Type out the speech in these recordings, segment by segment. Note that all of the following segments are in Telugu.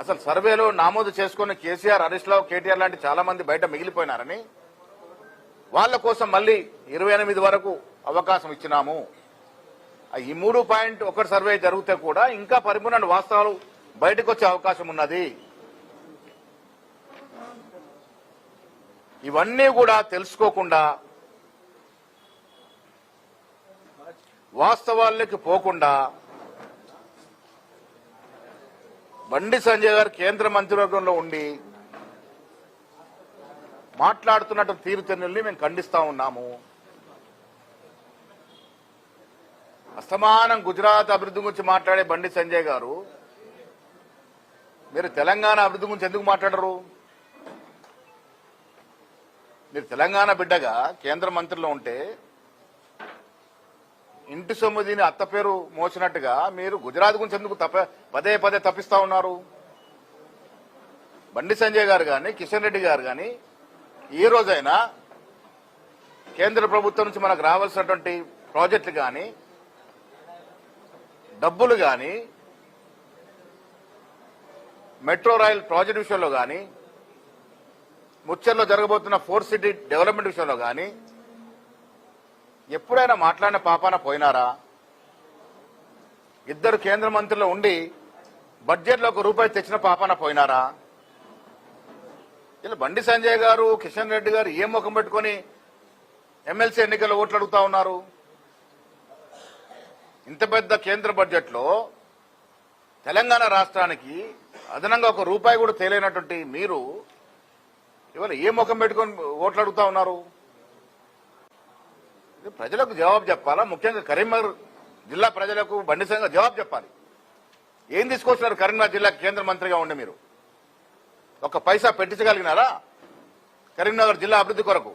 అసలు సర్వేలో నమోదు చేసుకున్న కేసీఆర్, హరీష్ రావు, కేటీఆర్ లాంటి చాలా మంది బయట మిగిలిపోయినారని, వాళ్ళ కోసం మళ్ళీ 28 వరకు అవకాశం ఇచ్చినాము. ఈ 3.1 సర్వే జరిగితే కూడా ఇంకా పరిపూర్ణ వాస్తవాలు బయటకు వచ్చే అవకాశం ఉన్నది. ఇవన్నీ కూడా తెలుసుకోకుండా, వాస్తవాల్లోకి పోకుండా బండి సంజయ్ గారు కేంద్ర మంత్రివర్గంలో ఉండి మాట్లాడుతున్నట్టు తీరుతెన్నుల్ని మేము ఖండిస్తా ఉన్నాము. అస్తమానం గుజరాత్ అభివృద్ధి గురించి మాట్లాడే బండి సంజయ్ గారు, మీరు తెలంగాణ అభివృద్ధి గురించి ఎందుకు మాట్లాడరు? మీరు తెలంగాణ బిడ్డగా కేంద్ర మంత్రిలో ఉంటే ఇంటి సొమ్ముదిని అత్త పేరు మోసినట్టుగా మీరు గుజరాత్ గురించి ఎందుకు పదే పదే తప్పిస్తా ఉన్నారు? బండి సంజయ్ గారు కానీ, కిషన్ రెడ్డి గారు కానీ ఈ రోజైనా కేంద్ర ప్రభుత్వం నుంచి మనకు రావాల్సినటువంటి ప్రాజెక్టులు కానీ, డబ్బులు కానీ, మెట్రో రైల్ ప్రాజెక్టు విషయంలో కానీ, ముచ్చర్లో జరగబోతున్న 4 సిటీ డెవలప్మెంట్ విషయంలో కానీ ఎప్పుడైనా మాట్లాడిన పాపాన పోయినారా? ఇద్దరు కేంద్ర మంత్రులు ఉండి బడ్జెట్లో ₹1 తెచ్చిన పాపాన పోయినారా? ఇలా బండి సంజయ్ గారు, కిషన్ రెడ్డి గారు ఏ ముఖం పెట్టుకుని ఎమ్మెల్సీ ఎన్నికల్లో ఓట్లు అడుగుతా ఉన్నారు? ఇంత పెద్ద కేంద్ర బడ్జెట్లో తెలంగాణ రాష్ట్రానికి అదనంగా ₹1 కూడా తేలేనటువంటి మీరు ఇవాళ ఏ ముఖం పెట్టుకొని ఓట్లు అడుగుతా ఉన్నారు? ప్రజలకు జవాబు చెప్పాలా? ముఖ్యంగా కరీంనగర్ జిల్లా ప్రజలకు బండి సంజయ్ జవాబు చెప్పాలి. ఏం తీసుకొచ్చినారు కరీంనగర్ జిల్లా కేంద్ర మంత్రిగా ఉండి? మీరు ఒక పైసా పెట్టించగలిగినారా కరీంనగర్ జిల్లా అభివృద్ధి కొరకు?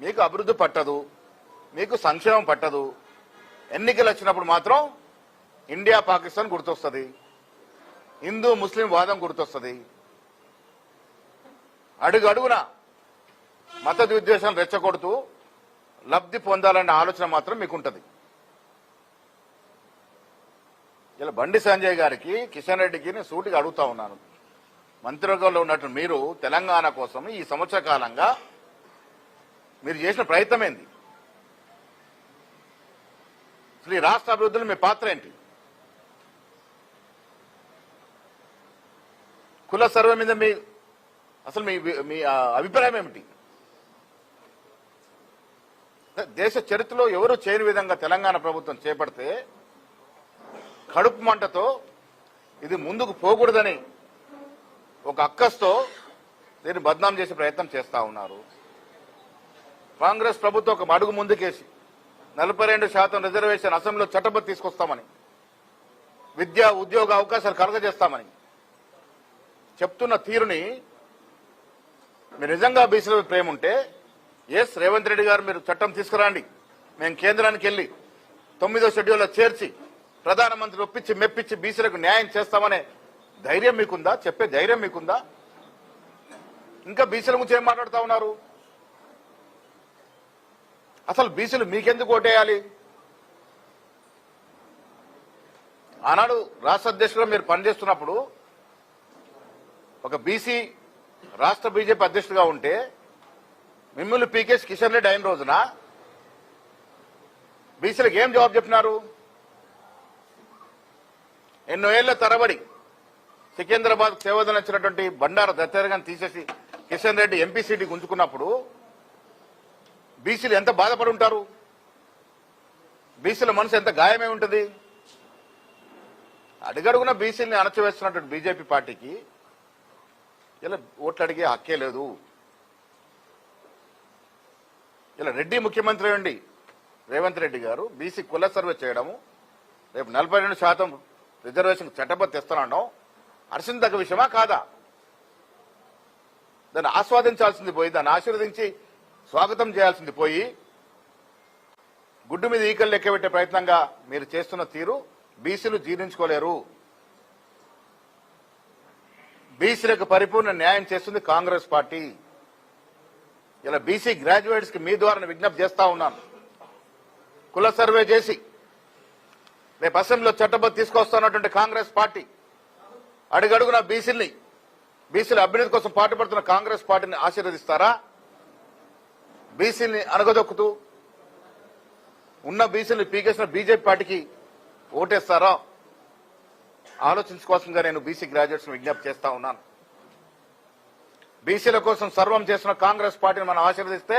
మీకు అభివృద్ధి పట్టదు, మీకు సంక్షేమం పట్టదు. ఎన్నికలు వచ్చినప్పుడు మాత్రం ఇండియా పాకిస్తాన్ గుర్తొస్తుంది, హిందూ ముస్లిం వాదం గుర్తొస్తుంది. అడుగు అడుగున మత విద్వేషాలు రెచ్చగొడుతూ లబ్ధి పొందాలనే ఆలోచన మాత్రం మీకుంటది. ఇలా బండి సంజయ్ గారికి, కిషన్ రెడ్డికి నేను సూటిగా అడుగుతా ఉన్నాను, మంత్రివర్గంలో ఉన్నట్టు మీరు తెలంగాణ కోసం ఈ సంవత్సర కాలంగా మీరు చేసిన ప్రయత్నం ఏంది? అసలు ఈ రాష్ట్ర అభివృద్ధిలో మీ పాత్ర ఏంటి? కుల సర్వే మీద అసలు మీ అభిప్రాయం ఏమిటి? దేశ చరిత్రలో ఎవరు చేయని విధంగా తెలంగాణ ప్రభుత్వం చేపడితే కడుపు మంటతో ఇది ముందుకు పోకూడదని ఒక అక్కస్తో దీన్ని బద్నాం చేసే ప్రయత్నం చేస్తా ఉన్నారు. కాంగ్రెస్ ప్రభుత్వం ఒక అడుగు ముందుకేసి 42% రిజర్వేషన్ అసెంబ్లీలో చట్టబద్ధ తీసుకొస్తామని, విద్యా ఉద్యోగ అవకాశాలు కలుగజేస్తామని చెప్తున్న తీరుని మీరు నిజంగా బీసీల ప్రేమ ఉంటే రేవంత్ రెడ్డి గారు మీరు చట్టం తీసుకురండి, మేము కేంద్రానికి వెళ్లి 9వ షెడ్యూల్లో చేర్చి ప్రధానమంత్రి ఒప్పించి మెప్పించి బీసీలకు న్యాయం చేస్తామనే ధైర్యం మీకుందా? చెప్పే ధైర్యం మీకుందా? ఇంకా బీసీల గురించి ఏం మాట్లాడుతూ ఉన్నారు? అసలు బీసీలు మీకెందుకు ఓటేయాలి? ఆనాడు రాష్ట్ర అధ్యక్షుడిగా మీరు పనిచేస్తున్నప్పుడు ఒక బీసీ రాష్ట్ర బీజేపీ అధ్యక్షుడిగా ఉంటే మిమ్మల్ని పీకేసి కిషన్ రెడ్డి అయిన రోజున బీసీలకు ఏం జవాబు చెప్పినారు? ఎన్నో ఏళ్ల తరబడి సికింద్రాబాద్ సేవదన వచ్చినటువంటి బండారు దత్తగారిని తీసేసి కిషన్ రెడ్డి ఎంపీ సీటు గుంజుకున్నప్పుడు బీసీలు ఎంత బాధపడి ఉంటారు? బీసీల మనసు ఎంత గాయమై ఉంటుంది? అడుగడుగున బీసీలని అణచివేస్తున్నటువంటి బీజేపీ పార్టీకి ఇలా ఓట్లు అడిగే హక్కే లేదు. ఇలా రెడ్డి ముఖ్యమంత్రి ఉండి రేవంత్ రెడ్డి గారు బీసీ కుల సర్వే చేయడము, రేపు 42% రిజర్వేషన్ చట్టబద్ధ తెస్తున్నాం హర్షించదగ్గ విషయమా కాదా? దాన్ని ఆస్వాదించాల్సింది పోయి, దాన్ని ఆశీర్వదించి స్వాగతం చేయాల్సింది పోయి, గుడ్డు మీద ఈకలు లెక్కబెట్టే ప్రయత్నంగా మీరు చేస్తున్న తీరు బీసీలు జీర్ణించుకోలేరు. బీసీలకు పరిపూర్ణ న్యాయం చేస్తుంది కాంగ్రెస్ పార్టీ. ఇలా బీసీ గ్రాడ్యుయేట్స్ కి మీ ద్వారా విజ్ఞప్తి చేస్తా ఉన్నాను, కుల సర్వే చేసి రేపు అసెంబ్లీలో చట్టబద్ధ తీసుకొస్తున్నటువంటి కాంగ్రెస్ పార్టీ అడుగడుగున బీసీల అభ్యున్నతి కోసం పాటుపడుతున్న కాంగ్రెస్ పార్టీని ఆశీర్వదిస్తారా? బీసీని అనగదొక్కుతూ ఉన్న బీసీలు పీకేసిన బీజేపీ పార్టీకి ఓటేస్తారా? ఆలోచించుకోవాల్సిందిగా నేను బీసీ గ్రాడ్యుయేట్స్ విజ్ఞప్తి చేస్తా ఉన్నాను. బీసీల కోసం సర్వం చేస్తున్న కాంగ్రెస్ పార్టీని మనం ఆశీర్వదిస్తే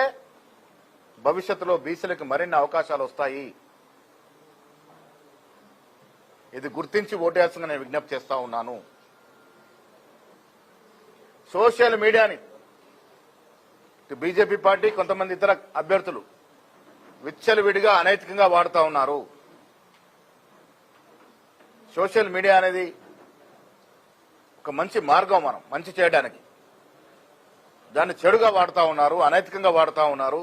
భవిష్యత్తులో బీసీలకు మరిన్ని అవకాశాలు వస్తాయి. ఇది గుర్తించి ఓటేయాల్సిందిగా నేను విజ్ఞప్తి చేస్తా ఉన్నాను. సోషల్ మీడియాని బీజేపీ పార్టీ కొంతమంది ఇతర అభ్యర్థులు విచ్చలవిడిగా అనైతికంగా వాడుతూ ఉన్నారు. సోషల్ మీడియా అనేది ఒక మంచి మార్గం, మనం మంచి చేయడానికి. దాన్ని చెడుగా వాడుతూ ఉన్నారు, అనైతికంగా వాడుతూ ఉన్నారు.